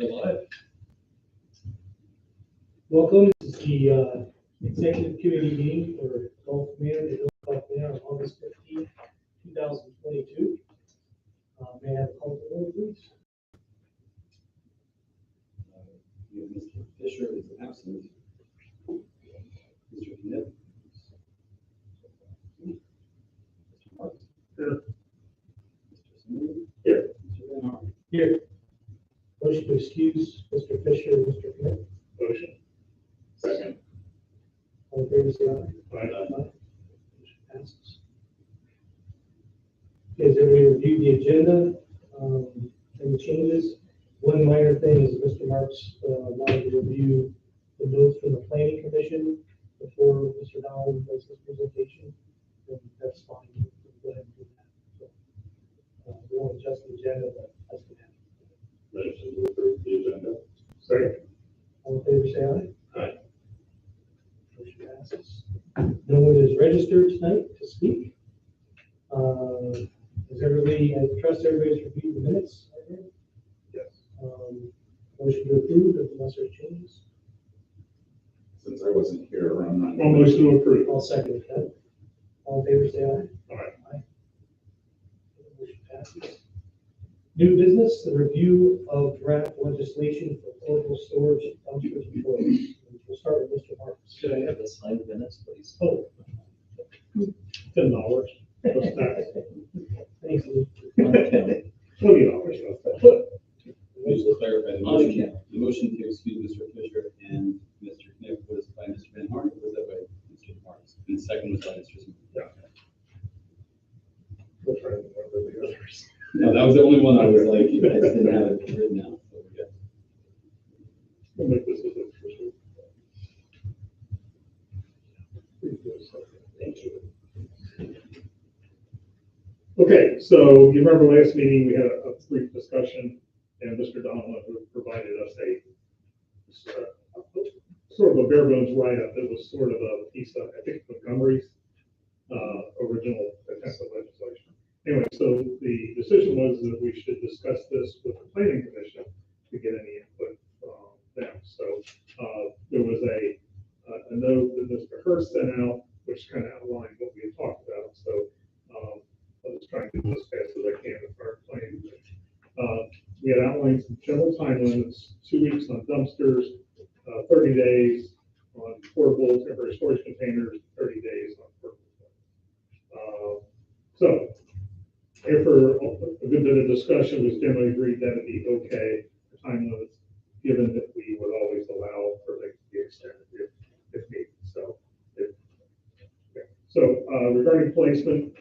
live. Welcome. This is the executive committee meeting for Gulf Manor, the Gulf Manor on August 15th, 2022. May I have a call to order, please? Mr. Fisher is absent. Mr. Knipp. Mr. Marks. Here. Mr. Smith. Here. Mr. Manor. Here. Motion to excuse Mr. Fisher and Mr. Knipp. Motion. Second. All in favor, say aye. Aye. Motion passes. Okay, has everybody reviewed the agenda? Any changes? One minor thing is Mr. Marks wanted to review the notes from the planning commission before Mr. Dowling does his presentation. And that's fine. We'll go ahead and do that. So, we won't adjust the agenda, but that's going to happen. Motion to approve the agenda. Second. All in favor, say aye. Aye. Motion passes. No one is registered tonight to speak. Is everybody, I trust everybody's reviewed the minutes? Yes. Motion to approve unless there's changes. Since I wasn't here, I'm not. Well, motion to approve. I'll second that. All in favor, say aye. Aye. Motion passes. New business, the review of draft legislation for portable storage of dumpsters and toilets. We'll start with Mr. Marks. Could I have the signed minutes, please? Oh, $10. What's that? thanks, Lou. On account. $20. Just to clarify, the motion to excuse Mr. Fisher and Mr. Knipp was by Mr. Van Horn, or was that by Mr. Marks? And the second was by Mr. Smith. Yeah. We'll try to remember the others. No, that was the only one I was like, you guys didn't have it written out. So we got. We'll make this a bit official. Thank you. Okay, so you remember last meeting, we had a brief discussion, and Mr. Donald provided us a sort of a bare bones write-up. It was sort of a piece of, I think, Montgomery's original attempt at legislation. Anyway, so the decision was that we should discuss this with the planning commission to get any input from them. So there was a note that Mr. Hurst sent out, which kind of outlined what we had talked about. So I was trying to do this as fast as I can with our planning commission. We had outlined some general time limits: 2 weeks on dumpsters, 30 days on portable temporary storage containers, 30 days on portable. So after a good bit of discussion, it was generally agreed that it'd be okay for time limits, given that we would always allow for them to be extended if needed. So, regarding placement,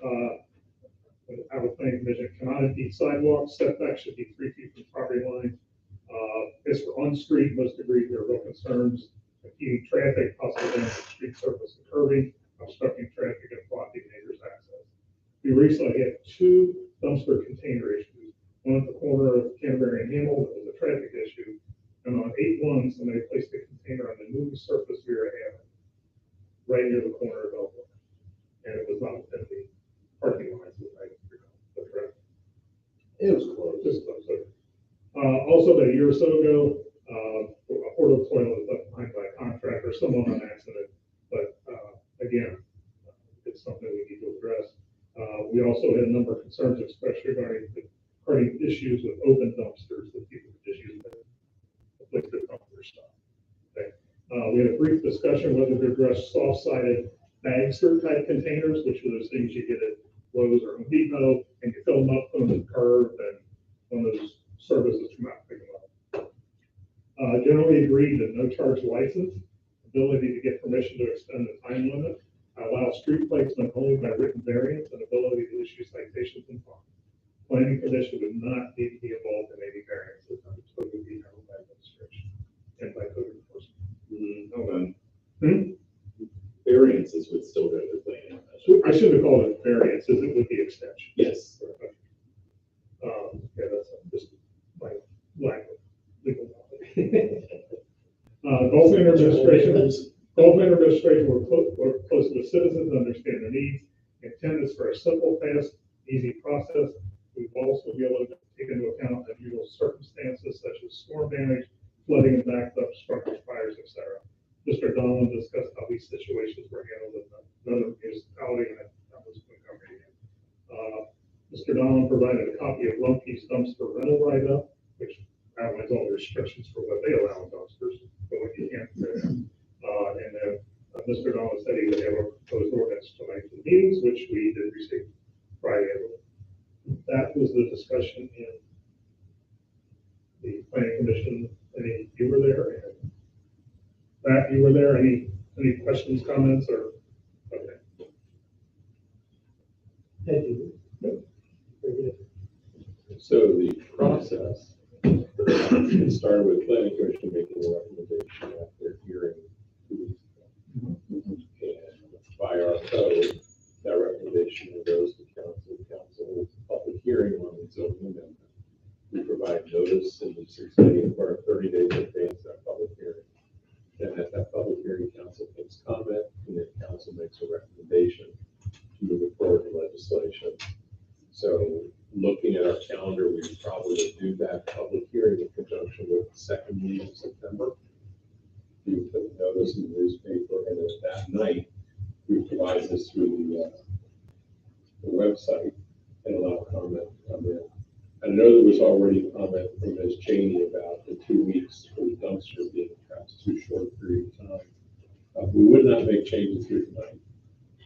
our planning commission cannot impede sidewalks. Setback should be 3 feet from property line. As for on-street, most agreed there are real concerns impeding traffic, possible damage to street surface and curbing, obstructing traffic, and blocking neighbors' access. We recently had 2 dumpster container issues. One at the corner of Canterbury and Hamel, that was a traffic issue, and on 8-1, somebody placed a container on the moving surface Vera Avenue, right near the corner of Elmwood, and it was not within the parking lines, as I recall. Correct? It was close. Just close. Also, about a year or so ago, a portable toilet was left behind by a contractor, someone on accident, but again, it's something we need to address. We also had a number of concerns, especially regarding issues with open dumpsters that people could just use to place their dumpster stuff. Okay. We had a brief discussion whether to address soft-sided bagster type containers, which are those things you get at Lowe's or Home Depot, and you fill them up, put them in the curb, and one of those services come out and pick them up. Generally agreed that no charge license, ability to get permission to extend the time limit, allow street placement only by written variance, and ability to issue citations and fines. Planning commission would not need to be involved in any variances. That would totally be handled by administration and by code enforcement. Hold on. Variances would still go to the planning commission. I shouldn't have called it variances, it would be extension. Yes. Yeah, that's just my lack of legal knowledge. Gulf Manor administration work close with citizens, understand their needs. Intent is for a simple, fast, easy process. We will also be able to take take into account unusual circumstances such as storm damage, flooding and backed up structures, fires, etc. Mr. Donald discussed how these situations were handled in another municipality, and that was Montgomery. Mr. Donald provided a copy of Lumpy's dumpster rental write-up, which outlines all the restrictions for what they allow in dumpsters, but what you can't do. And then Mr. Donald said he would have a proposed ordinance tonight for the meetings, which we did receive Friday. That was the discussion in the planning commission. You were there? And Matt, you were there? Any questions, comments, or? Okay. Thank you. Yep. Very good. So the process started with planning commission making a recommendation after hearing 2 weeks ago. And by our code, that recommendation goes to council. Council holds a public hearing on the zoning amendment. We provide notice in the 60 or 30 days in advance of that public hearing. Then at that public hearing, council takes comment, and then council makes a recommendation to move it forward to legislation. So looking at our calendar, we probably would do that public hearing in conjunction with the second meeting of September. You put the notice in the newspaper, and then that night, we provide this through the website and allow comment to come in. I know there was already comment from Ms. Cheney about the 2 weeks for the dumpster being perhaps too short a period of time. We would not make changes here tonight.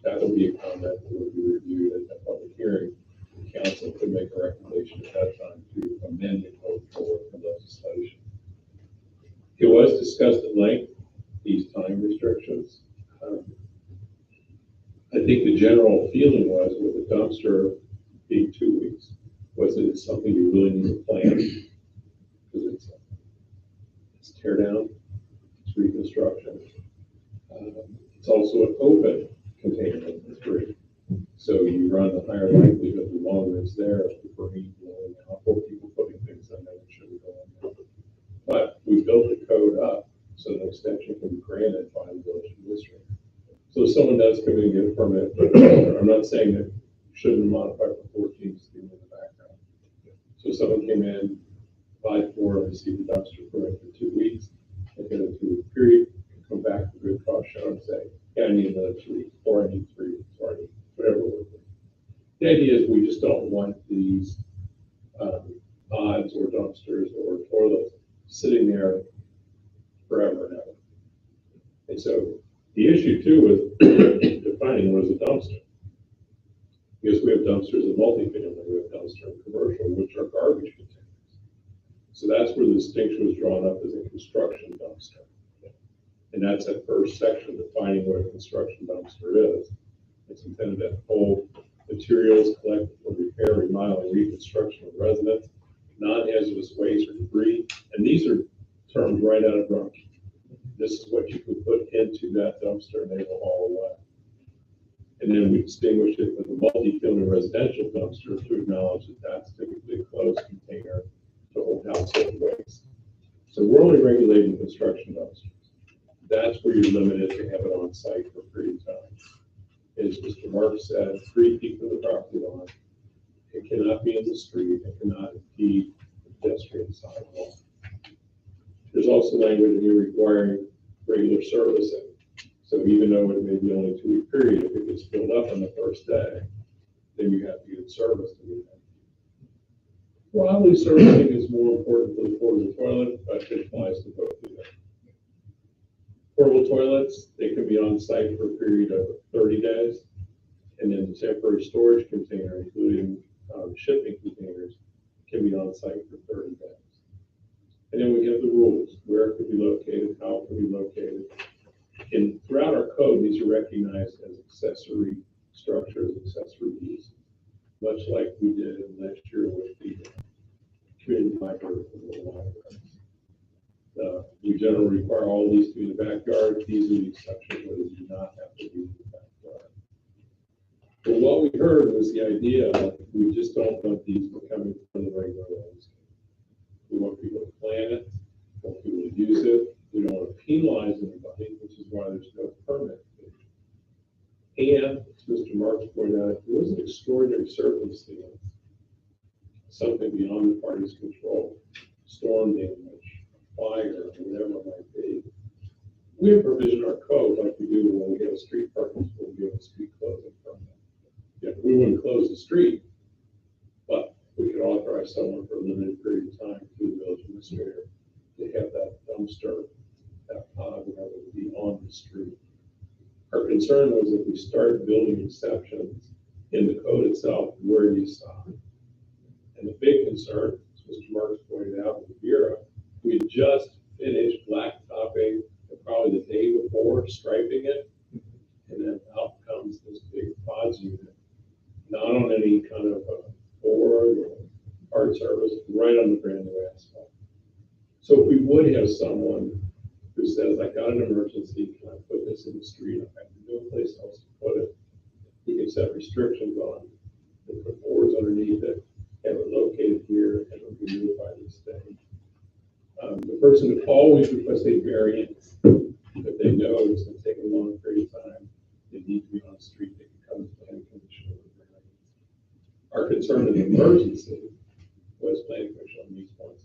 That will be a comment that will be reviewed at the public hearing. The council could make a recommendation at that time to amend the code for legislation. It was discussed at length, these time restrictions. I think the general feeling was with the dumpster being 2 weeks, was that it's something you really need to plan, because it's tear down, it's reconstruction. It's also an open container of 3. So you run the higher likelihood the longer it's there, debris blowing out, or people putting things in there that shouldn't go in there. But we built the code up so an extension can be granted by the village district. So if someone does come in and get a permit, I'm not saying that you shouldn't modify for 14 in the background. So if someone came in, applied for and received a dumpster permit for 2 weeks, and get a 2-week period, come back with good cost show and say, yeah, I need another 2 weeks, or I need 3 weeks, or I need whatever it would be. The idea is we just don't want these pods or dumpsters or toilets sitting there forever and ever. And so the issue too is defining what is a dumpster. Because we have dumpsters in multifamily, we have dumpster in commercial, which are garbage containers. So that's where the distinction was drawn up as a construction dumpster. And that's that first section defining what a construction dumpster is. It's intended to hold materials collected for repair, remodeling, reconstruction of residence, non-hazardous waste or debris. And these are termed right out of Drunk. This is what you can put into that dumpster and they will haul away. And then we distinguish it with a multi-family residential dumpster to acknowledge that that's typically a closed container to hold household waste. So we're only regulating construction dumpsters. That's where you're limited to have it on site for a period of time. As Mr. Mark said, 3 feet from the property line. It cannot be in the street. It cannot impede the pedestrian sidewalk. There's also language in here requiring regular servicing. So even though it may be only a 2-week period, if it gets filled up on the first day, then you have to get it serviced again. Probably servicing is more important for the portable toilet, but it applies to both of them. Portable toilets, they can be on site for a period of 30 days. And then the temporary storage container, including shipping containers, can be on site for 30 days. And then we have the rules, where it could be located, how it can be located. And throughout our code, these are recognized as accessory structures, accessory uses, much like we did last year with the community library and the libraries. We generally require all of these to be in the backyard. These are the exceptions where they do not have to be in the backyard. But what we heard was the idea that we just don't want these becoming from the regular roads. We want people to plan it, we want people to use it. We don't want to penalize anybody, which is why there's no permit. And as Mr. Marks pointed out, it was an extraordinary circumstance. something beyond the party's control, storm damage, fire, whatever it might be. We have provision in our code like we do when we get a street parking, we'll give a street closing permit. Yeah, we wouldn't close the street, but we could authorize someone for a limited period of time through the village administrator to have that dumpster, that pod, whatever, would be on the street. Our concern was if we start building exceptions in the code itself, where do you stop? And the big concern, as Mr. Marks pointed out with Vera, we had just finished blacktopping probably the day before, striping it, and then out comes this big pods unit, not on any kind of board or hard surface, right on the brand new asphalt. So if we would have someone who says, I got an emergency, can I put this in the street? I have no place else to put it. You can set restrictions on it, put boards underneath it, have it located here, and it will be moved by this day. The person would always request a variance. If they know it's going to take a long period of time, they need to be on the street, they can come to the planning commission with a variance. Our concern in an emergency was planning commission on these points.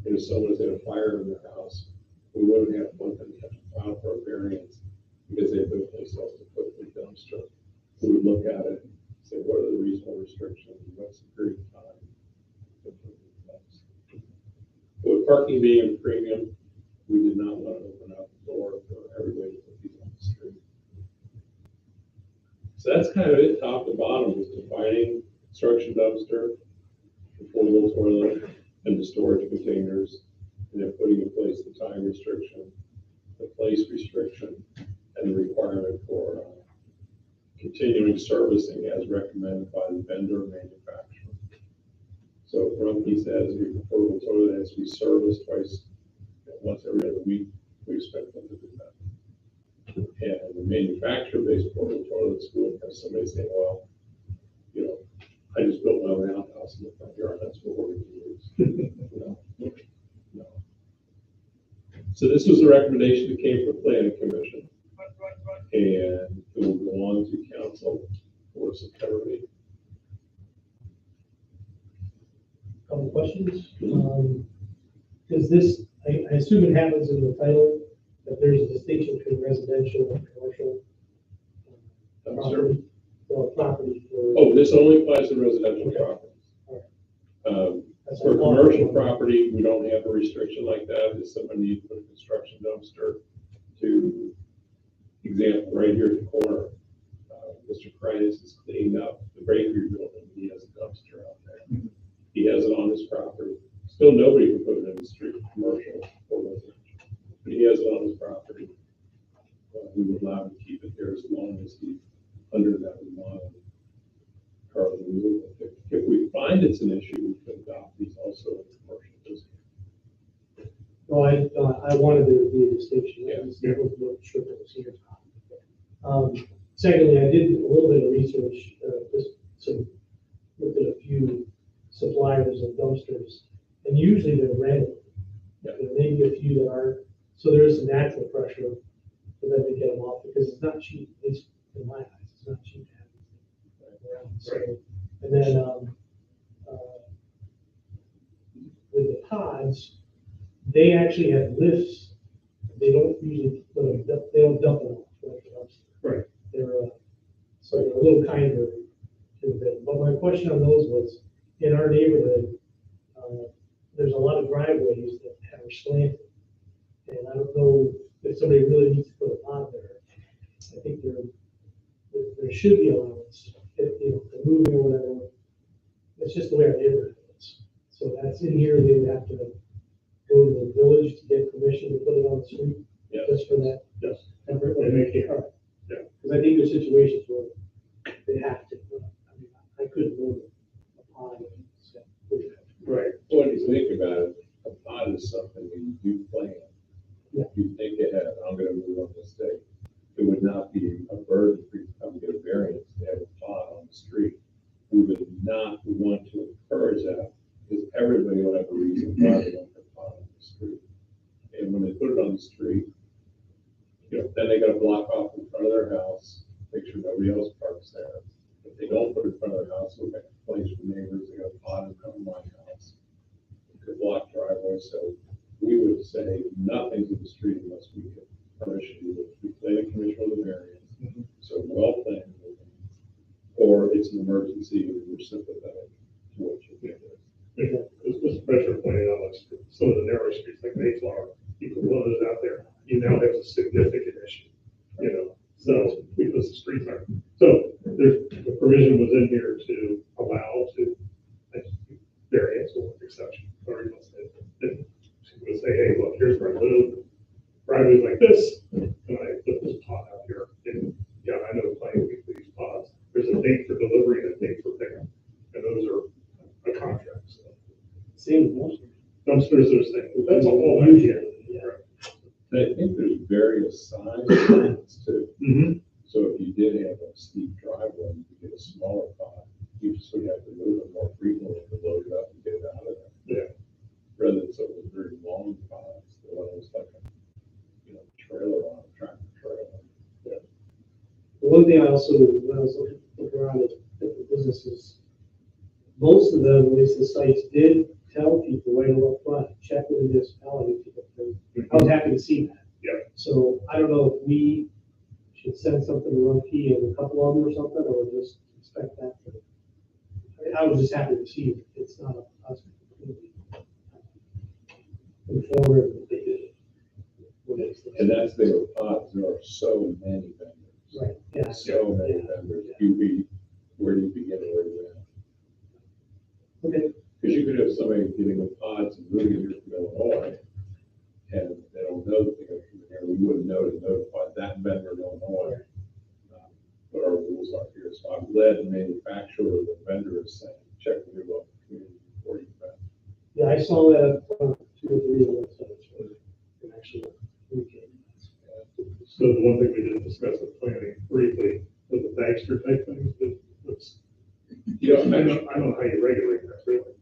If someone's had a fire in their house, we wouldn't have one them to have to file for a variance because they have no place else to put the dumpster. We would look at it and say, what are the reasonable restrictions? What's the period of time? With parking being a premium, we did not want to open up the door for everybody to put these on the street. So that's kind of it, top to bottom, was defining construction dumpster, the portable toilet, and the storage containers, and then putting in place the time restriction, the place restriction, and the requirement for continuing servicing as recommended by the vendor manufacturer. So Rumpke says the portable toilet has to be serviced twice, once every other week. We expect them to do that. And the manufacturer-based portable toilets would have somebody saying, well, you know, I just built my own outhouse in the front yard. That's what we're going to use. No. So this was a recommendation that came from the Planning Commission, and it will go on to council for September meeting. Couple of questions. Does this, I assume it happens in the title, that there's a distinction between residential and commercial property, or property for. Oh, this only applies to residential properties. For commercial property, we don't have a restriction like that. If someone needs to put a construction dumpster to, example, right here at the corner, Mr. Kreis is cleaning up the bakery building. He has a dumpster out there. He has it on his property. Still, nobody can put it in the street, commercial or residential. But he has it on his property. We would allow him to keep it there as long as he's under that line. If we find it's an issue, we could adopt these also in commercial business. Well, I wanted there to be a distinction. Yeah. I was not sure if it was here. Secondly, I did a little bit of research, looked at a few suppliers of dumpsters, and usually they're random. Yeah. There may be a few that aren't, so there is some natural pressure for them to get them off, because it's not cheap, at least in my eyes, it's not cheap to have these around. So, and then with the pods, they actually have lifts. They don't usually they don't dump them off like the dumpster. Right. They're so they're a little kinder to them. But my question on those was, in our neighborhood, there's a lot of driveways that are slanted, and I don't know if somebody really needs to put a pod there. I think there should be allowance, if, you know, for moving or whatever. It's just the way our neighborhood is. So that's in here. They would have to go to the village to get permission to put it on the street. Yeah. Just for that. Yes. Temporary. They make it hard. Yeah. Because I think there's situations where they have to. I mean, I couldn't move a pod. Right. Well, when you think about it, a pod is something that you do plan. Yeah. You think ahead, I'm going to move on this day. It would not be a burden for you to come get a variance to have a pod on the street. We would not want to encourage that, because everybody will have a reason why they don't have a pod on the street. And when they put it on the street, you know, then they got to block off in front of their house, make sure nobody else parks there. If they don't put it in front of their house, we got complaints from neighbors, they got a pot in front of my house. Could block driveway, so we would say nothing to the street unless we get permission, we play the commission with a variance. So well planned, or it's an emergency, and we're sympathetic to what you did. As Mr. Fisher pointed out, like some of the narrow streets like Mayflower, you put one of those out there, you now have a significant issue, you know, so because the streets aren't. So there's, the provision was in here to allow to variance or exception, or you must say, we'll say, hey, look, here's where I live, driveway's like this, and I put this pot out here, and yeah, I know plenty of people use pots. There's a date for delivery and a date for pickup, and those are a contract, so. Same with Dumpsters are saying, that's a whole idea. And I think there's various sizes too. Mm-hmm. So if you did have a steep driveway, you could get a smaller pot, you just would have to move it more frequently to load it up and get it out of there. Yeah. Rather than some of the very long pots, the one that was like a, you know, trailer on a tractor trailer. The one thing I also, when I was looking around at different businesses, most of them, at least the sites, did tell people right up front, check with the municipality. I was happy to see that. Yeah. So I don't know if we should send something to Rumpke and a couple of them or something, or just expect that to. I was just happy to see it. It's not us completely informative that they did it. And that's their pots, there are so many vendors. Right, yeah. So many vendors, where do you begin and where do you end? Okay. Because you could have somebody getting the pods and moving here from Illinois, and they don't know that they're going to come in here. We wouldn't know to notify that vendor in Illinois what our rules are here. So I'm glad the manufacturer or the vendor is saying, check with your local community before you bet. Yeah, I saw that 2 or 3 websites where it actually communicated. So the one thing we didn't discuss with planning briefly was the Baxter type things, but let's, Yeah, I don't know how you regulate that, really.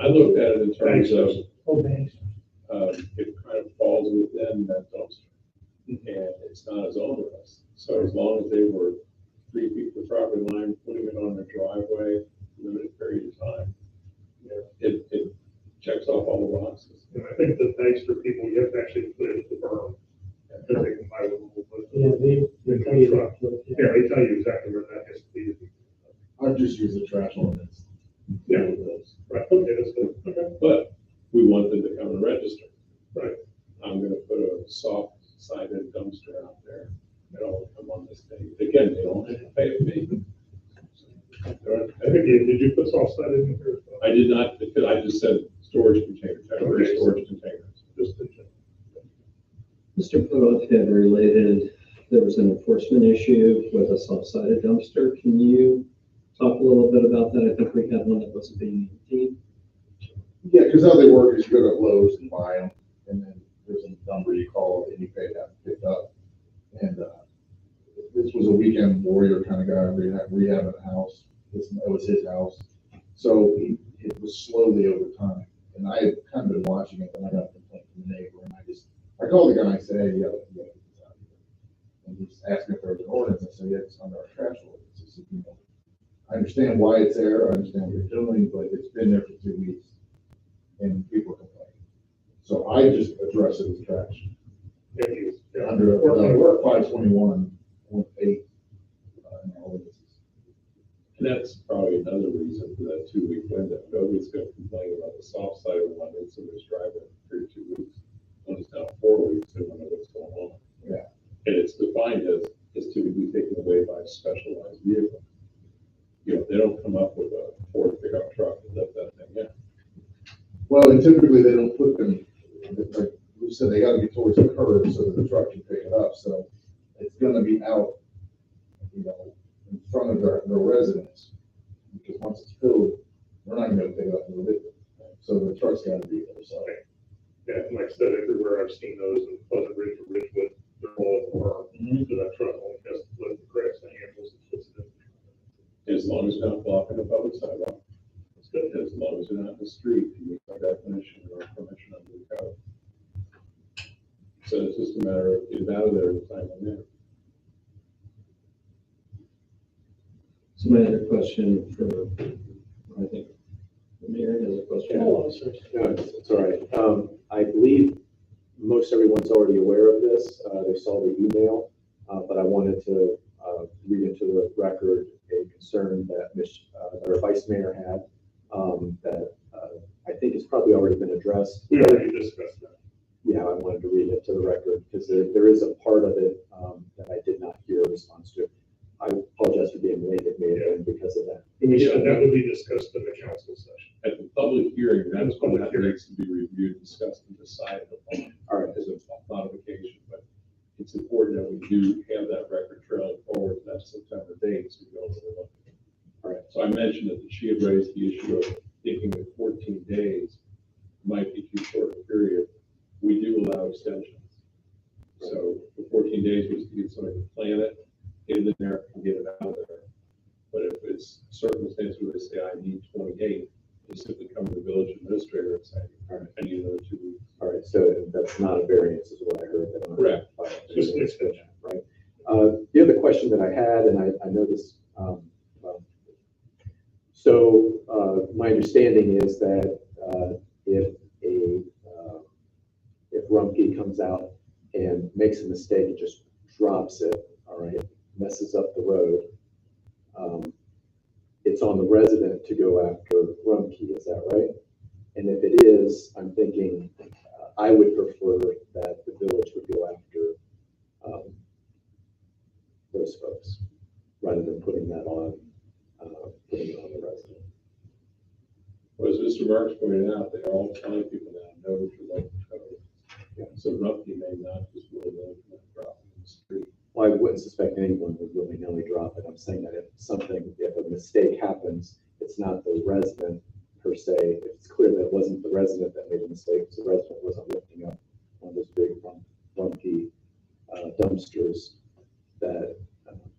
I looked at it in terms of, Oh, thanks. it kind of falls within that dumpster. And it's not as onerous. So as long as they were 3 feet from the property line, putting it on their driveway, limited period of time, it checks off all the boxes. And I think the Baxter people, you have to actually put it at the berm. Because they can buy the little, Yeah, they tell you that. yeah, they tell you exactly where that has to be. I've just used the trash ordinance. Yeah. Right, okay, that's good, okay. But we want them to come and register. Right. I'm gonna put a soft-sided dumpster out there. It'll come on this day. Again, they don't have to pay a fee. I think, did you put soft side in here? I did not, because I just said storage containers, temporary storage containers. Just to check. Mr. Putoff had related, there was an enforcement issue with a soft-sided dumpster. Can you talk a little bit about that? I think we had one that wasn't being emptied. Yeah, because how they work is you go to Lowe's and buy them, and then there's a number you call and you pay to have it picked up. And this was a weekend warrior kind of guy, rehabbing a house. It was his house. So it was slowly over time. And I had kind of been watching it, and I got a complaint from the neighbor, and I called the guy and I said, hey, you gotta get this out of here. And he's asking if there was an ordinance. I said, yeah, it's under our trash ordinance. He said, you know, I understand why it's there, I understand what you're doing, but it's been there for 2 weeks and people are complaining. So I just address it as trash. Under 521.8 in our ordinances. And that's probably another reason for that 2-week window. Nobody's gonna complain about the soft side of one in somebody's driveway for 2 weeks. When it's now 4 weeks, they wonder what's going on. Yeah. And it's defined as to be taken away by a specialized vehicle. You know, they don't come up with a Ford pickup truck and let that thing in. Well, and typically they don't put them, like we said, they gotta be towards the curb so that the truck can pick it up. So it's gonna be out, you know, in front of their residence. Because once it's filled, they're not gonna be able to pick it up and lift it. So the truck's gotta be there, so. Yeah, and like I said, everywhere I've seen those in Pleasant Ridge or Ridgewood, they're all at the berm. So that truck only has to lift the grass and handles and puts it in. As long as you're not blocking the public sidewalk. That's good. As long as you're not in the street, you meet by definition or permission under the code. So it's just a matter of get it out of there and sign them in. So So my other question for, I think, the mayor has a question. Oh, sorry. No, it's all right. I believe most everyone's already aware of this. They saw the email, but I wanted to read into the record a concern that our vice mayor had that I think has probably already been addressed. We already discussed that. Yeah, I wanted to read it to the record because there is a part of it that I did not hear a response to. I apologize for being late. It may have been because of that. Yeah, that would be discussed in the council session. At the public hearing, that's when that needs to be reviewed, discussed, and decided upon. All right. As a modification, but it's important that we do have that record trailing forward to that September date, so we don't overlook it. All right, so I mentioned that she had raised the issue of thinking that 14 days might be too short a period. We do allow extensions. So the 14 days was to get somebody to plan it, get it in there, and get it out of there. But if it's circumstances where they say, I need 28, you simply come to the village administrator and say, all right, I need another 2 weeks. All right, so that's not a variance is what I heard. That Correct. Just an extension, right? The other question that I had, and I know this, my understanding is that if Rumpke comes out and makes a mistake and just drops it, all right, messes up the road, it's on the resident to go after Rumpke, is that right? And if it is, I'm thinking I would prefer that the village would go after those folks rather than putting that on the resident. Well, as Mr. Marks pointed out, they are all telling people now, know what your local code is. Yeah. So Rumpke may not just willy-nilly drop it in the street. Well, I wouldn't suspect anyone would willy-nilly drop it. I'm saying that if a mistake happens, it's not the resident per se. If it's clear that it wasn't the resident that made the mistake, because the resident wasn't lifting up one of those big Rumpke dumpsters, that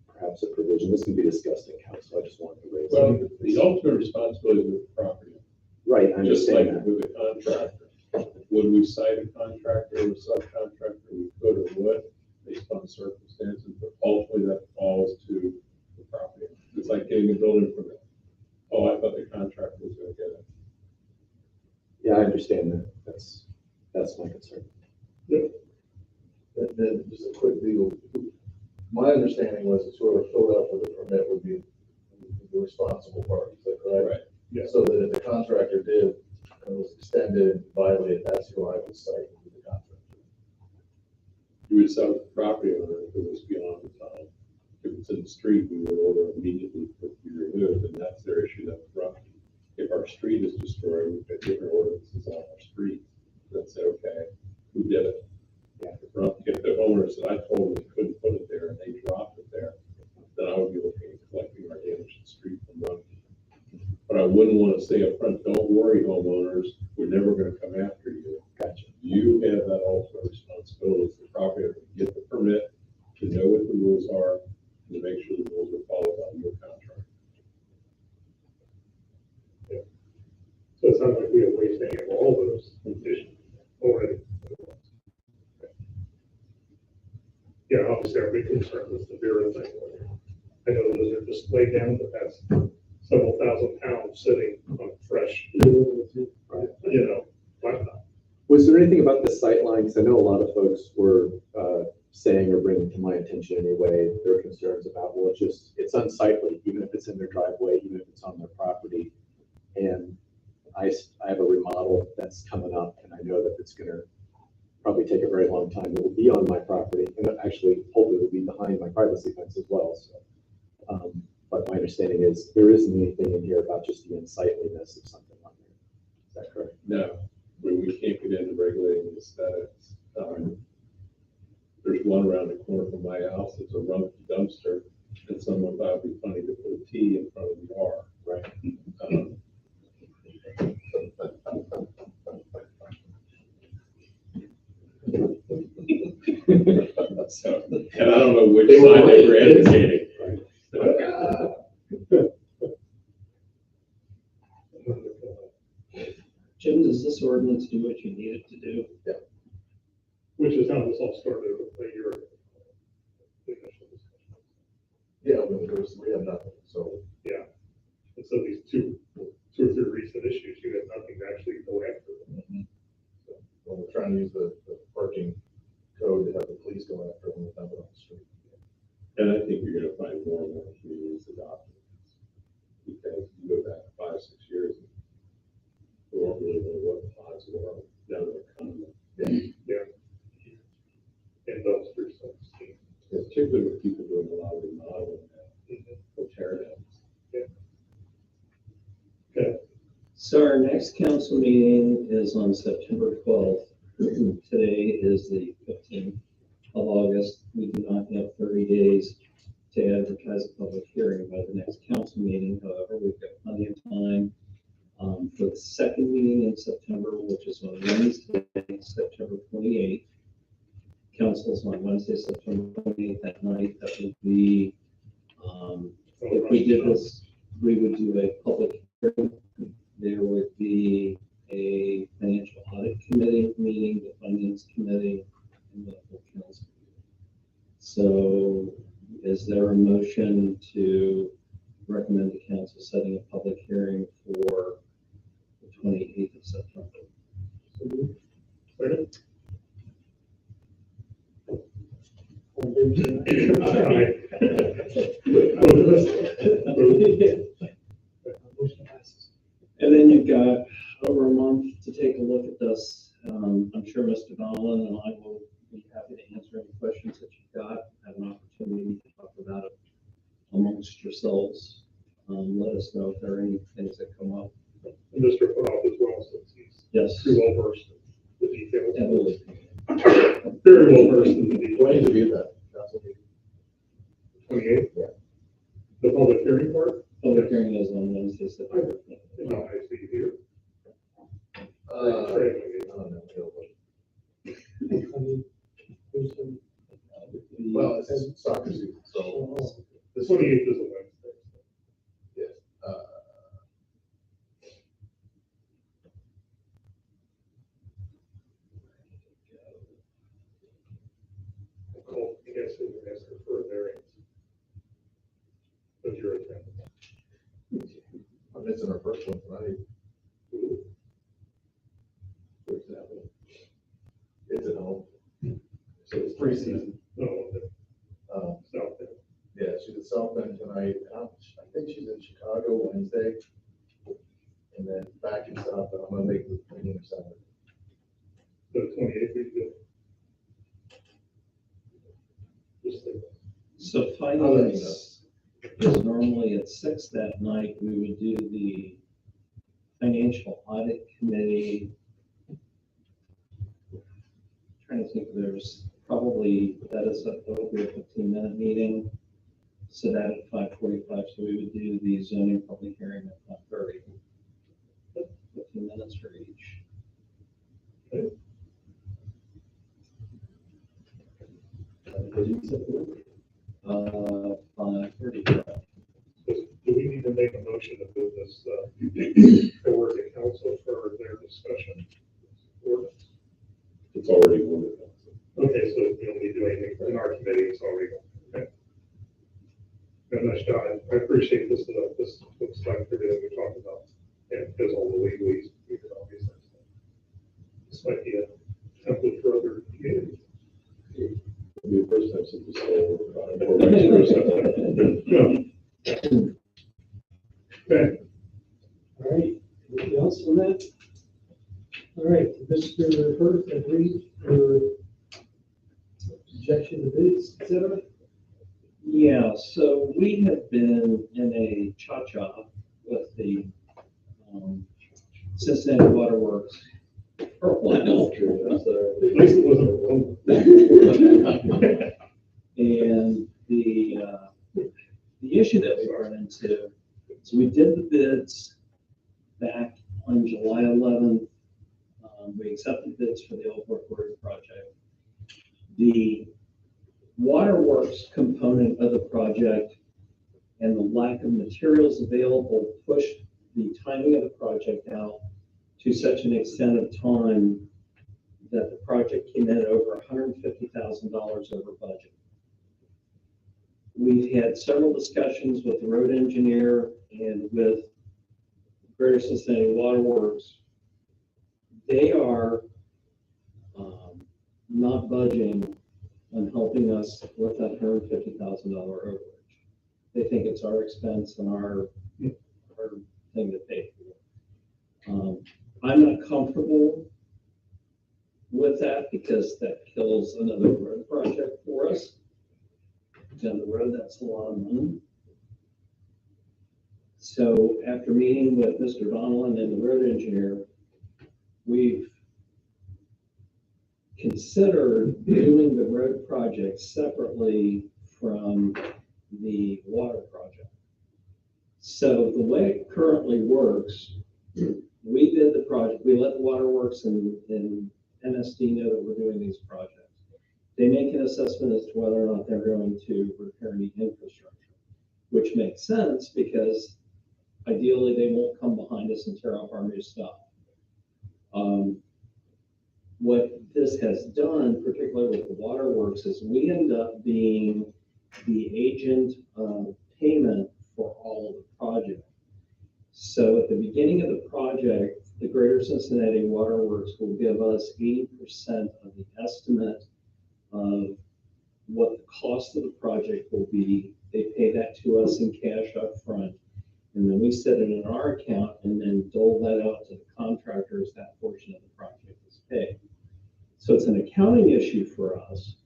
perhaps a provision, this can be discussed in council. I just wanted to raise Well, it. the ultimate responsibility is with the property. Right, I Just like understand that. with a contractor. Would we cite a contractor or a subcontractor? We could or would, based on circumstances, but ultimately that falls to the property. It's like getting a building permit. Oh, I thought the contractor was gonna get it. Yeah, I understand that. That's my concern. Then just a quick deal. My understanding was that whoever filled out for the permit would be the responsible party, is that correct? Right. Yeah. So that if the contractor did, and was extended, violated, that's who I would cite with the contractor. You would sell the property owner if it was beyond the time. If it's in the street, we would order immediately for it to be removed, and that's their issue, that's property. If our street is destroyed, we've got different ordinances on our street that say, okay, who did it? Yeah. If the owner said, I told them they couldn't put it there and they dropped it there, then I would be looking at collecting our damaged street from Rumpke. But I wouldn't want to say up front, don't worry, homeowners, we're never going to come after you. Gotcha. You have that ultimate responsibility as the property owner to get the permit, to know what the rules are, and to make sure the rules are followed on your contract. So it sounds like we have waived any of all those conditions already. Yeah, obviously our big concern was the beer thing. I know those are just laid down, but that's several thousand pounds sitting on fresh, laptop. Was there anything about the sight lines? I know a lot of folks were saying or bringing to my attention anyway, their concerns about, well, it's unsightly, even if it's in their driveway, even if it's on their property. And I have a remodel that's coming up, and I know that it's going to probably take a very long time. It will be on my property, and actually, hopefully, it will be behind my privacy fence as well. So, but my understanding is there isn't anything in here about just the unsightliness of something on there. Is that correct? No, we can't get into regulating the aesthetics. There's one around the corner from my house. It's a Rumpke dumpster, and someone thought it'd be funny to put a T in front of the R. Right. So, and I don't know which side they were advocating. Jim, does this ordinance do what you need it to do? Yeah. Which is how this all started a year ago. Yeah, we have nothing, so. Yeah. so these two or three recent issues, you have nothing to actually go after. Well, we're trying to use the parking code to have the police go after them without it on the street. And I think you're gonna find more and more communities adopting this. Because you go back 5, 6 years, we don't really know what pods were, now they're coming. Yeah. And dumpsters, so to speak. Particularly with people doing a lot of remodeling now, or tear downs. Okay. So our next council meeting is on September 12th. Today is the 15th of August. We do not have 30 days to advertise a public hearing by the next council meeting. However, we've got plenty of time for the second meeting in September, which is on Wednesday, September 28th. Council's on Wednesday, September 28th at night. That would be, if we did this, we would do a public hearing. There would be a financial audit committee meeting, the finance committee, and the full council. So is there a motion to recommend the council setting a public hearing for the 28th of September? Second? Motion passes. And then you've got over a month to take a look at this. I'm sure Mr. Donlin and I will be happy to answer any questions that you've got, have an opportunity to talk about it amongst yourselves. Let us know if there are any things that come up. And Mr. Panoff as well, since he's Yes. pretty well versed in the details. Absolutely. Very well versed in the details. When to do that? Council meeting? 28th? Yeah. The public hearing part? Public hearing is on Wednesday, September 15th. No, I see you here. I don't know. I mean, there's some. Well, it's soccer season, so The this 28th is a Wednesday. yes. Call, I guess, we can ask her for a variance. But you're attending. I'm missing our first one tonight. Where's that one? It's at home. So it's preseason. No, Um, South Bend. yeah, she's at South Bend tonight. I think she's in Chicago Wednesday. And then back in South Bend. I'm gonna make the meeting of Saturday. The 28th, we do. Just the So finance is normally at 6 that night. We would do the financial audit committee. Trying to think, there's probably, that will be a 15-minute meeting. So that at 5:45, so we would do the zoning public hearing at 5:30. 15 minutes for each. What did you say? 5:30. Do we need to make a motion to move this forward to council for their discussion? Ordinance? It's already one of them. Okay, so we don't need to do anything in our committee, it's already, okay. And nice job, I appreciate this, this looks like everything we talked about, and because all the legalese, we could obviously. This might be a template for other communities. It'll be the first time since this whole. Yeah. Okay, All right, anything else on that? All right, Mr. Hurd, agreed for objection to bids, et cetera? Yeah, so we have been in a cha-cha with the Cincinnati Waterworks for a while. at least it wasn't. And the issue that we run into, so we did the bids back on July 11th. We accepted bids for the Old Brook Road project. The waterworks component of the project and the lack of materials available pushed the timing of the project out to such an extent of time that the project came in at over $150,000 over budget. We've had several discussions with the road engineer and with Greater Cincinnati Waterworks, they are not budging on helping us with that $150,000 overage. They think it's our expense and our thing to pay for. I'm not comfortable with that because that kills another road project for us. Down the road, that's a lot of money. So after meeting with Mr. Donlin and the road engineer, we've considered doing the road project separately from the water project. So the way it currently works, we did the project, we let the waterworks and MSD know that we're doing these projects. They make an assessment as to whether or not they're going to repair any infrastructure, which makes sense because ideally they won't come behind us and tear up our new stuff. What this has done, particularly with the waterworks, is we end up being the agent of payment for all of the project. So at the beginning of the project, the Greater Cincinnati Waterworks will give us 80% of the estimate of what the cost of the project will be. They pay that to us in cash up front, and then we set it in our account and then dole that out to the contractors. That portion of the project is paid. So it's an accounting issue for us,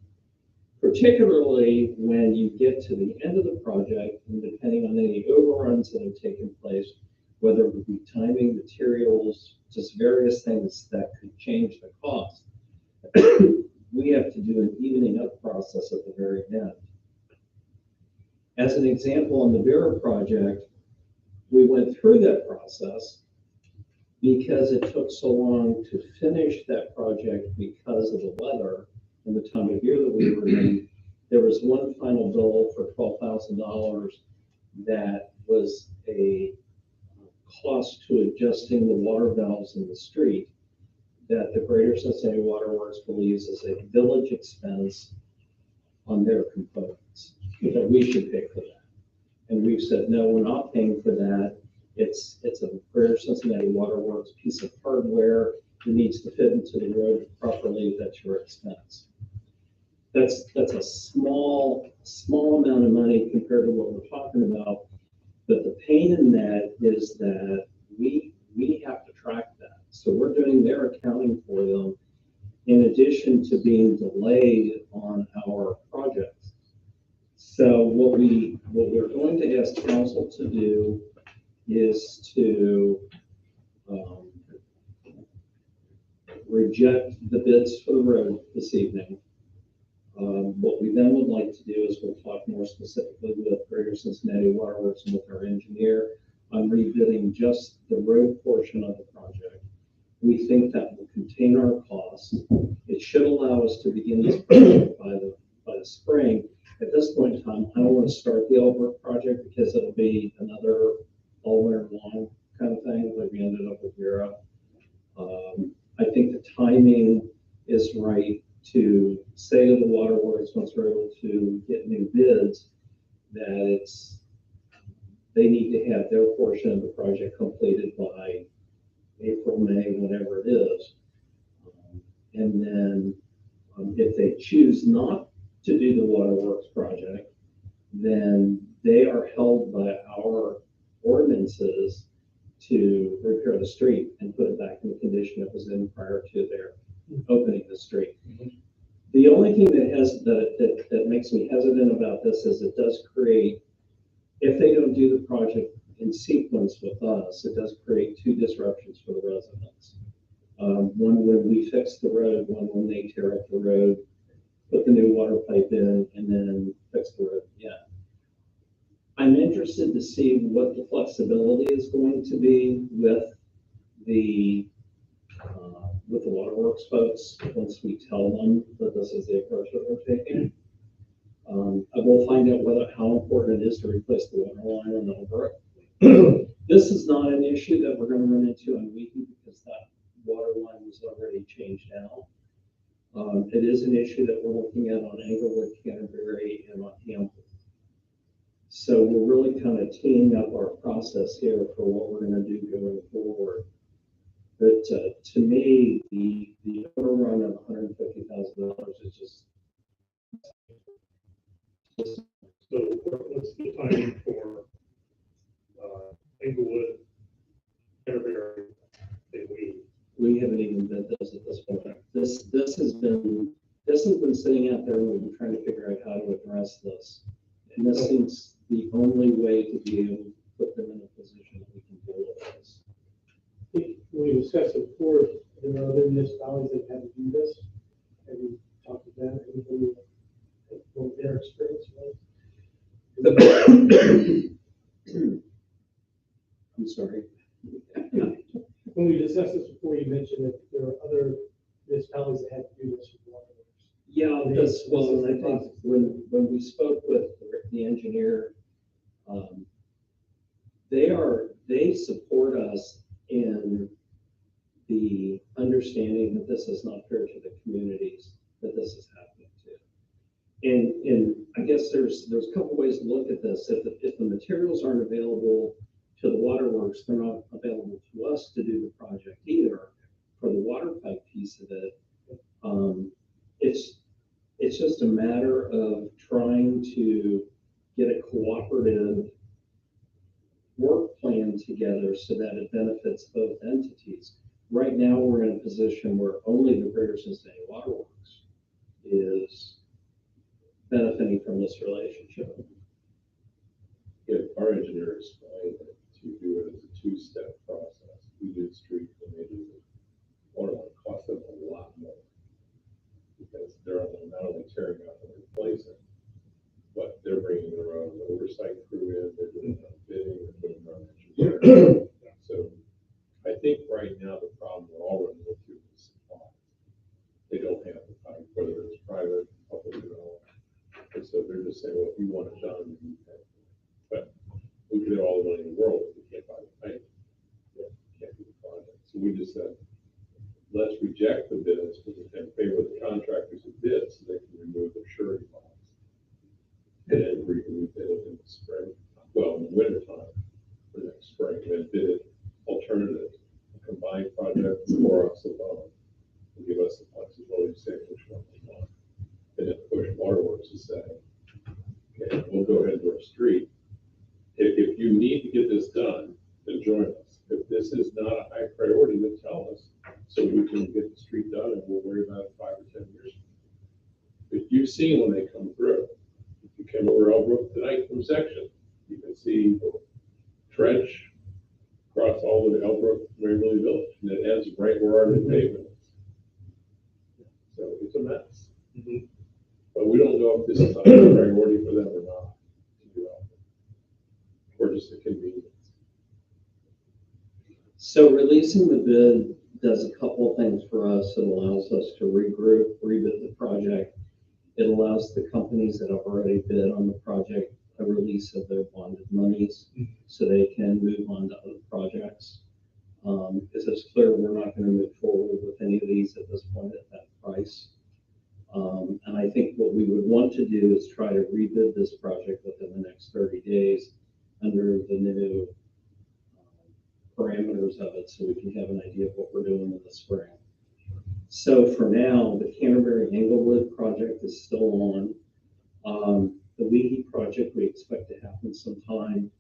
particularly when you get to the end of the project and depending on any overruns that have taken place, whether it be timing, materials, just various things that could change the cost. We have to do an evening up process at the very end. As an example, on the Vera project, we went through that process because it took so long to finish that project because of the weather and the time of year that we were in. There was one final dole for $12,000 that was a cost to adjusting the water valves in the street that the Greater Cincinnati Waterworks believes is a village expense on their components, that we should pay for that. And we've said, no, we're not paying for that. It's a Greater Cincinnati Waterworks piece of hardware that needs to fit into the road properly. That's your expense. That's a small amount of money compared to what we're talking about. But the pain in that is that we have to track that. So we're doing their accounting for them in addition to being delayed on our projects. So what we're going to ask council to do is to reject the bids for the road this evening. What we then would like to do is we'll talk more specifically with Greater Cincinnati Waterworks and with our engineer on rebidding just the road portion of the project. We think that will contain our costs. It should allow us to begin this project by the spring. At this point in time, I don't want to start the Albert project because it'll be another all winter long kind of thing like we ended up with Vera. I think the timing is right to say to the waterworks once we're able to get new bids that they need to have their portion of the project completed by April, May, whatever it is. And then if they choose not to do the waterworks project, then they are held by our ordinances to repair the street and put it back in the condition it was in prior to their opening the street. The only thing that makes me hesitant about this is it does create, if they don't do the project in sequence with us, it does create two disruptions for the residents. One when we fix the road, one when they tear up the road, put the new water pipe in, and then fix the road again. I'm interested to see what the flexibility is going to be with the waterworks folks once we tell them that this is the approach that we're taking. I will find out how important it is to replace the water line on the Over. This is not an issue that we're going to run into on Wheaton because that water line was already changed out. It is an issue that we're looking at on Englewood, Canterbury, and on Hampton. So we're really kind of teeing up our process here for what we're going to do going forward. But to me, the overrun of $150,000 is just. So what's the timing for, Inglewood, Canterbury, that We haven't even bid those at this point. This has been sitting out there, and we've been trying to figure out how to address this. And this seems the only way to be able to put them in a position that we can deal with this. I think we discussed it before, there are other municipalities that have to do this. Have you talked to them, anybody, what their experience was? I'm sorry. When we discussed this before, you mentioned that there are other municipalities that have to do this with water works. Yeah, because, well, I think when we spoke with the engineer, they support us in the understanding that this is not fair to the communities that this is happening to. And I guess there's a couple ways to look at this. If the materials aren't available to the waterworks, they're not available to us to do the project either for the water pipe piece of it. It's just a matter of trying to get a cooperative work plan together so that it benefits both entities. Right now, we're in a position where only the Greater Cincinnati Waterworks is benefiting from this relationship. Yeah, our engineer explained that to do it as a two-step process. We did street and they did the water line. Cost them a lot more because they're not only tearing out and replacing, but they're bringing their own oversight crew in, they're doing their own bidding, they're doing their own engineering. So I think right now the problem we're all running into is supply. They don't have the pipe, whether it's private, public, or all. And so they're just saying, well, if you want it done, you pay. But we could have all the money in the world if we can't buy the pipe. Yeah, can't do the project. So we just said, let's reject the bids and favor the contractors who bid so they can remove their surety bonds. And then we bid it in the spring, well, in the winter time for next spring, and then bid it alternative, a combined project for us alone. And give us the flexibility to say which one we want. And then push waterworks to say, okay, we'll go ahead to our street. If you need to get this done, then join us. If this is not a high priority, then tell us so we can get the street done and we'll worry about it 5 or 10 years. But you've seen when they come through. If you came over Elbrook tonight from section, you can see trench across all of the Elbrook, Waverly Village, and it ends right where our new pavement is. So it's a mess. Mm-hmm. But we don't know if this is a high priority for them or not to do that. Or just a convenience. So releasing the bid does a couple of things for us. It allows us to regroup, rebid the project. It allows the companies that have already bid on the project a release of their bonded monies so they can move on to other projects. Because it's clear we're not going to move forward with any of these at this point at that price. And I think what we would want to do is try to rebid this project within the next 30 days under the new parameters of it so we can have an idea of what we're doing in the spring. So for now, the Canterbury Englewood project is still on. The Weehee project we expect to happen sometime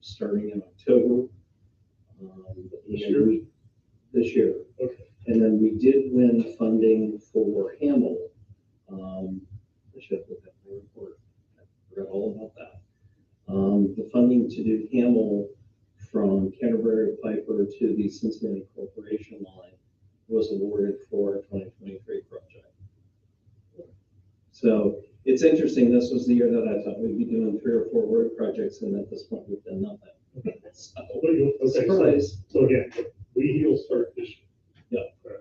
starting in October. This year. Okay. And then we did win funding for Hamel. I should have looked at my report. I forgot all about that. The funding to do Hamel from Canterbury Piper to the Cincinnati Corporation line was awarded for a 2023 project. So it's interesting. This was the year that I thought we'd be doing 3 or 4 road projects, and at this point we've done nothing. So, surprise. So again, we will start this year. Yeah. Okay.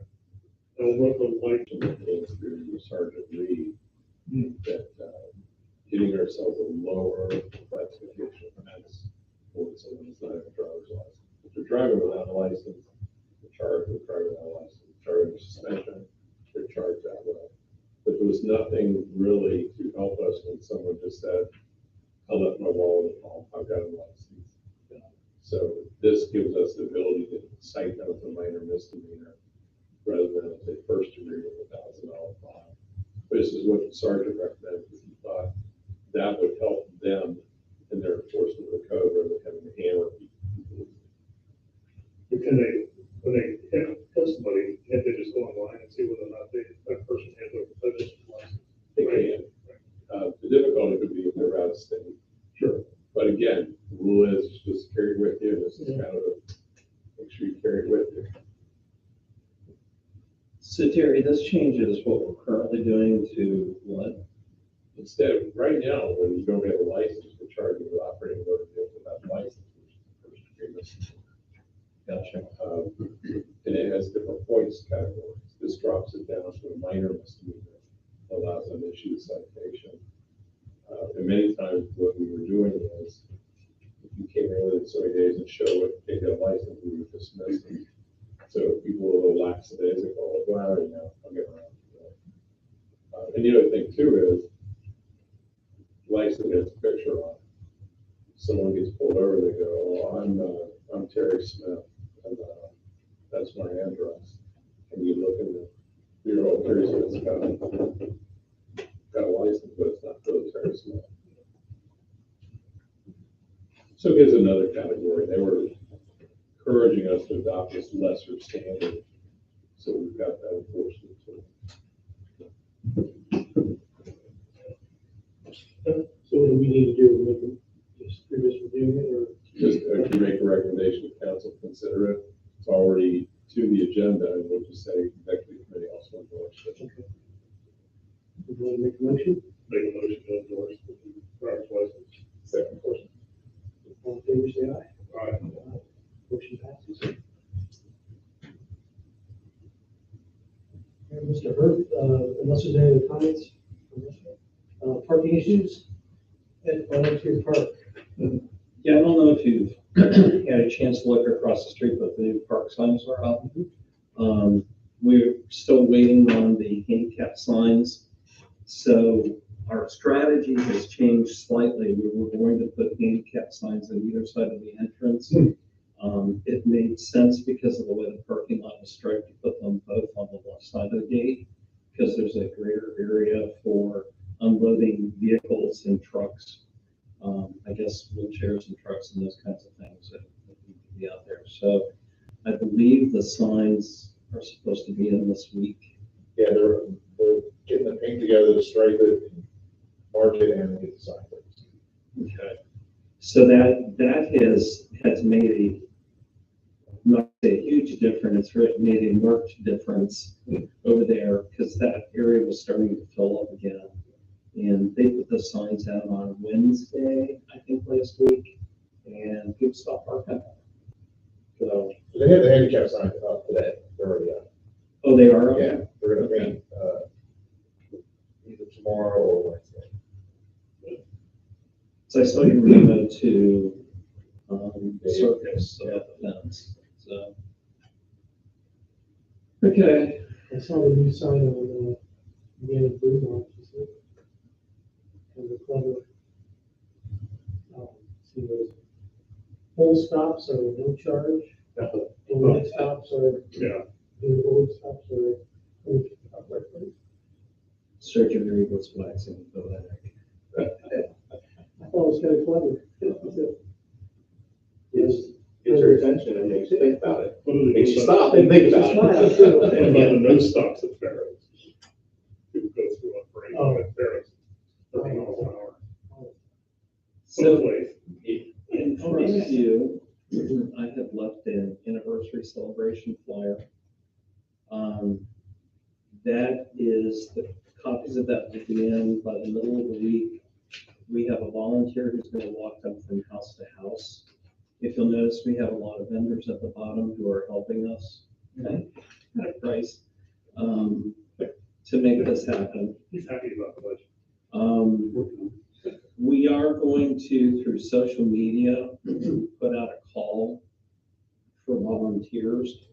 And what the like to go through Sergeant Reed, that getting ourselves a lower classification offense for someone who's not have a driver's license. If they're driving without a license, they're charged with driving without a license, charged with suspension, they're charged that way. But there was nothing really to help us when someone just said, hung up my wall at home, I've got a license. So this gives us the ability to cite them as a minor misdemeanor rather than as a first degree with $1,000 fine. This is what the sergeant recommended, because he thought that would help them in their enforcement of the code rather than having to hammer people. But can they, when they hit somebody, can't they just go online and see whether or not that person has a registered license? They can. The difficulty could be if they're out of state. Sure. But again, the rule is just carry it with you. This is kind of make sure you carry it with you. So Terry, this changes what we're currently doing to what? Instead of, right now, when you don't have a license, we're charging with operating motor vehicle without a license, which is the first degree misdemeanor. Gotcha. And it has different points categories. This drops it down to a minor misdemeanor, allows them to issue a citation. And many times what we were doing is, if you came in within so many days and show it, they got a license, we would dismiss them. So people were a little lackadaisical, well, you know, I'll get around to that. And the other thing too is, license has a picture on it. Someone gets pulled over, they go, oh, I'm Terry Smith, and that's my address. And you look in the bureau, Terry Smith's got a license, but it's not really Terry Smith. So here's another category. They were encouraging us to adopt this lesser standard. So we've got that enforcement too. So what do we need to do? Make them just reviewing it or? Just if you make a recommendation, council consider it. It's already to the agenda, and we'll just say executive committee also endorse it. Okay. Would you want to make a motion? Make a motion to endorse the driver's license. Second portion. All in favor, say aye. Aye. Motion passes. And Mr. Hurd, unless there's any other comments, parking issues at Volunteer Park. Yeah, I don't know if you've had a chance to look across the street, but the new park signs are up. We're still waiting on the handicap signs. So our strategy has changed slightly. We were going to put handicap signs on either side of the entrance. It made sense because of the way the parking lot was striped to put them both on the left side of the gate, because there's a greater area for unloading vehicles and trucks. I guess wheelchairs and trucks and those kinds of things that need to be out there. So I believe the signs are supposed to be in this week. Yeah, they're getting the paint together to stripe it, mark it, and get the sign. Okay. So that has made a, not a huge difference, it's made a marked difference over there, because that area was starting to fill up again. And they put the signs out on Wednesday, I think, last week, and people stopped parking. So, They have the handicap signs up today. They're already up. oh, they are? Yeah, they're gonna paint, either tomorrow or Wednesday. So I saw you were gonna go to, Circus about the fence, so. Okay. I saw the new sign on Manor Blue, kind of clever. See those full stops are no charge. The light stops are, Yeah. the old stops are. Surgery was waxing the leg. I thought it was kind of clever. Gets your attention and makes you think about it. What do they Makes do you about- stop and think about Smile, it. too. What about the no stops at Farrell's? People go through a break Oh. at Farrell's, 30 miles an hour. So Someplace. in front of you, I have left an anniversary celebration flyer. That is, the copies of that will be in by the middle of the week. We have a volunteer who's going to walk them from house to house. If you'll notice, we have a lot of vendors at the bottom who are helping us at a price to make this happen. He's happy about the budget. We are going to, through social media, put out a call for volunteers.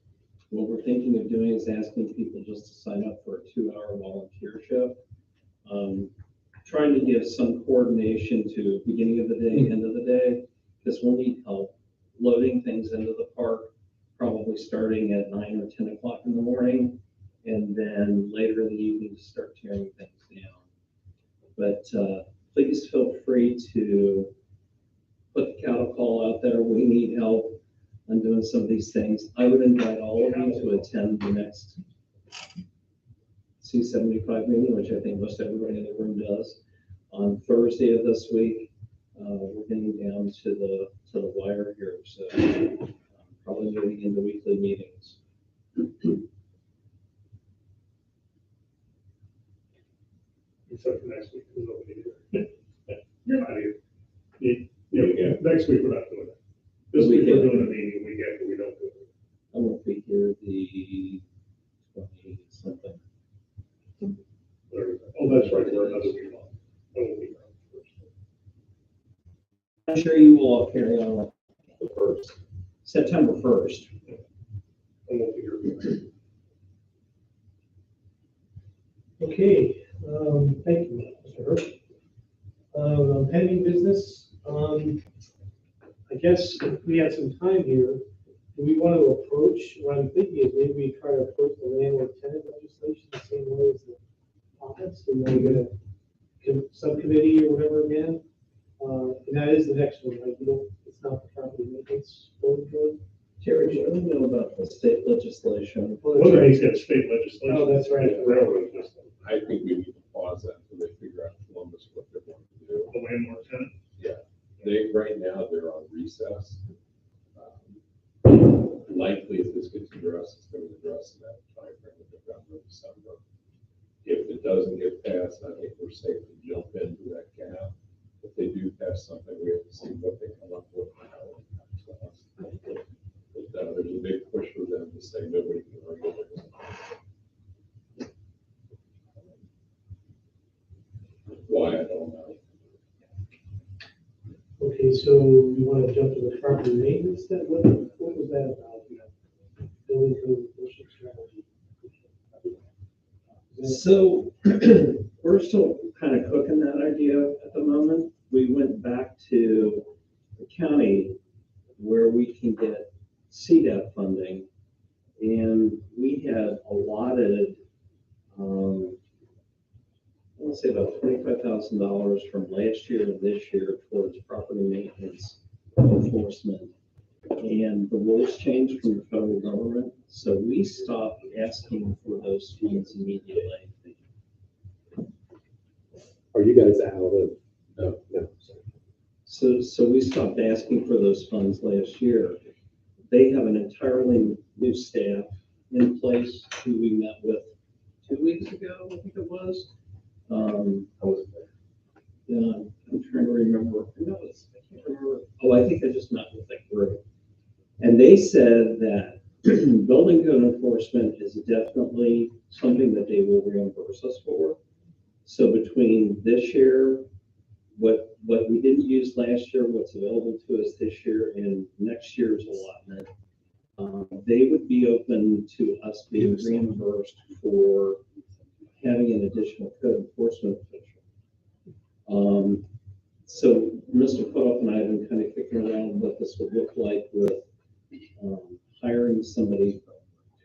What we're thinking of doing is asking people just to sign up for a 2-hour volunteer shift. trying to give some coordination to beginning of the day, end of the day, because we'll need help loading things into the park, probably starting at 9 or 10 o'clock in the morning, and then later in the evening to start tearing things down. But please feel free to put the cattle call out there. We need help on doing some of these things. I would invite all of you to attend the next C-75 meeting, which I think most everybody in the room does, on Thursday of this week. We're getting down to the wire here, so probably moving into weekly meetings. Except for next week, because I'll be here. You're not here. Yeah, next week we're not doing it. This week we're doing a meeting, week after we don't do it. I won't be here the 20-something. Oh, that's right, we're another week on. I won't be here on the first. I'm sure you will all carry on The first. September 1st. I won't be here. Okay, thank you, Mr. Hirsch. Pending business, I guess if we had some time here, do we want to approach, what I'm thinking is maybe we try to approach the landlord tenant legislation the same way as the office, and then we get a subcommittee or whatever again. And that is the next one, right? You don't, it's not the property maintenance board. Terry, do you know about the state legislation? Well, they said state legislation. Oh, that's right. Railroad system. I think we need to pause that until they figure out Columbus what they want to do. The landlord tenant. Right now, they're on recess. Likely, if this gets addressed, it's going to address in that time frame of November, December. If it doesn't get passed, I think we're safe to jump into that gap. If they do pass something, we have to see what they come up with. But there's a big push for them to say nobody can regulate it. Why, I don't know. Okay, so you want to jump to the property maintenance, that, what was that about? Building code enforcement strategy. So we're still kind of cooking that idea at the moment. We went back to the county where we can get CDAP funding, and we had allotted, I want to say about $25,000 from last year to this year towards property maintenance enforcement. And the rules changed from the federal government, so we stopped asking for those funds immediately. Are you guys out of? No, no. So we stopped asking for those funds last year. They have an entirely new staff in place who we met with 2 weeks ago, I think it was. Yeah, I'm trying to remember. I can't remember. Oh, I think I just met with that group. And they said that building code enforcement is definitely something that they will reimburse us for. So between this year, what we didn't use last year, what's available to us this year, and next year's allotment, they would be open to us being reimbursed for having an additional code enforcement official. So Mr. Putoff and I have been kind of kicking around what this would look like with hiring somebody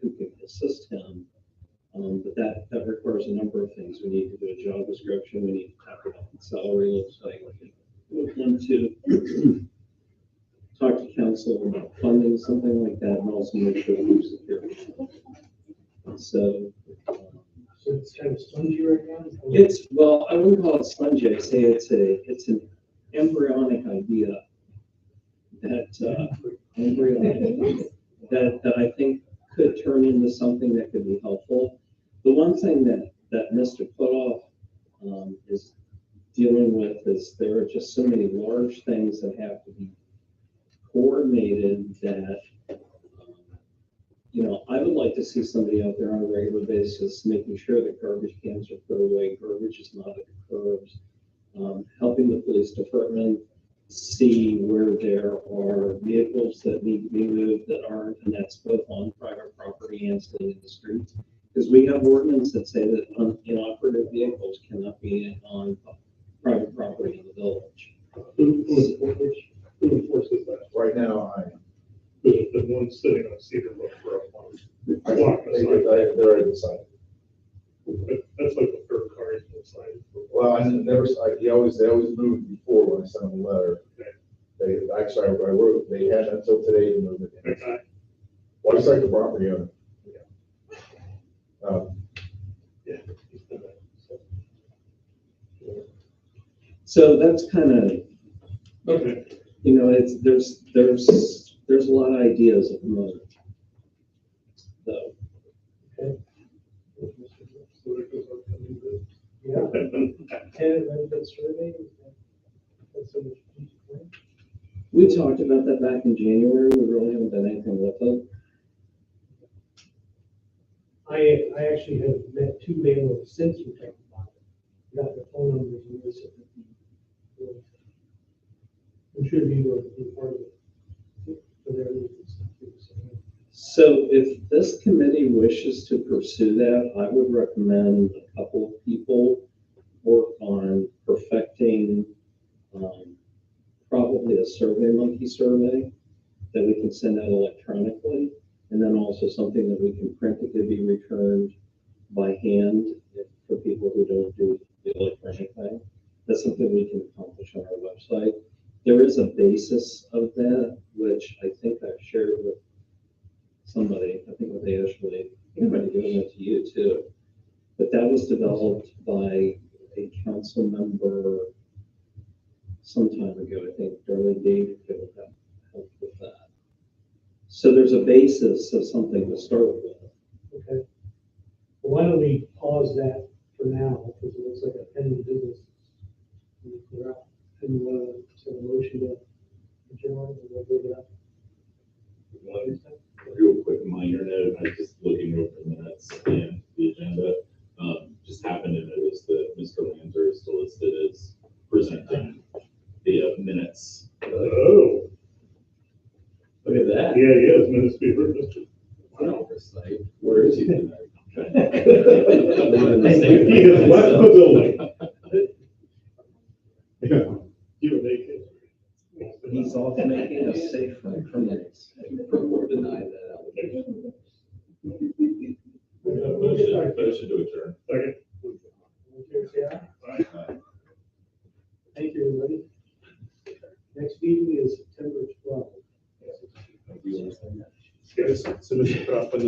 who can assist him. But that requires a number of things. We need to do a job description. We need to talk about what salary looks like. We want to talk to council about funding, something like that, and also make sure that we're secure. So it's kind of spongy right now? it's, well, I wouldn't call it spongy. I say it's an embryonic idea that that I think could turn into something that could be helpful. The one thing that Mr. Putoff is dealing with is there are just so many large things that have to be coordinated that, I would like to see somebody out there on a regular basis, making sure that garbage cans are put away, garbage is not at the curbs, helping the police department see where there are vehicles that need to be moved that aren't, and that's both on private property and staying in the streets. Because we have ordinance that say that inoperative vehicles cannot be on private property in the village. Who enforces that? Right now, The one sitting on Cedar Brook for a month. I think they're inside. That's like the third car inside. Well, they always moved before when I sent them a letter. They, actually, I wrote, they had until today to move it in. Okay. Well, it's like the property owner. Yeah. So that's kind of, Okay. you know, there's a lot of ideas at the moment. So, So that goes up to the- Yeah. Tenant resident survey. That's a strategic plan. we talked about that back in January. We really haven't done anything with it. I actually have met two landlords since we talked about it. Got their phone numbers and this. Contribute or be part of it. For their needs. So if this committee wishes to pursue that, I would recommend a couple of people work on perfecting probably a survey monkey survey that we can send out electronically, and then also something that we can print that could be returned by hand for people who don't do the electronic thing. That's something we can accomplish on our website. There is a basis of that, which I think I've shared with somebody. I think they actually, I might have given it to you too. But that was developed by a council member some time ago. I think Darlene David helped with that. So there's a basis of something to start with. Okay. Well, why don't we pause that for now, because it looks like a pending business. We're out. And so a motion to adjourn, and we'll bring it up. Real quick minor note, I was just looking over the minutes and the agenda. Just happened to notice that Mr. Lanzer is still listed as presenting the minutes. Oh, Look at that. yeah, he is, Minister Beaver, Mr. Oversight. Where is he tonight? He has left the building. You and they can. He's off making us safe from criminals. Or deny that allegation. Motion to adjourn. Second. All in favor, say aye. Aye. Thank you, everybody. Next meeting is September 12th. Thank you. Yes, so Mr. Crawford,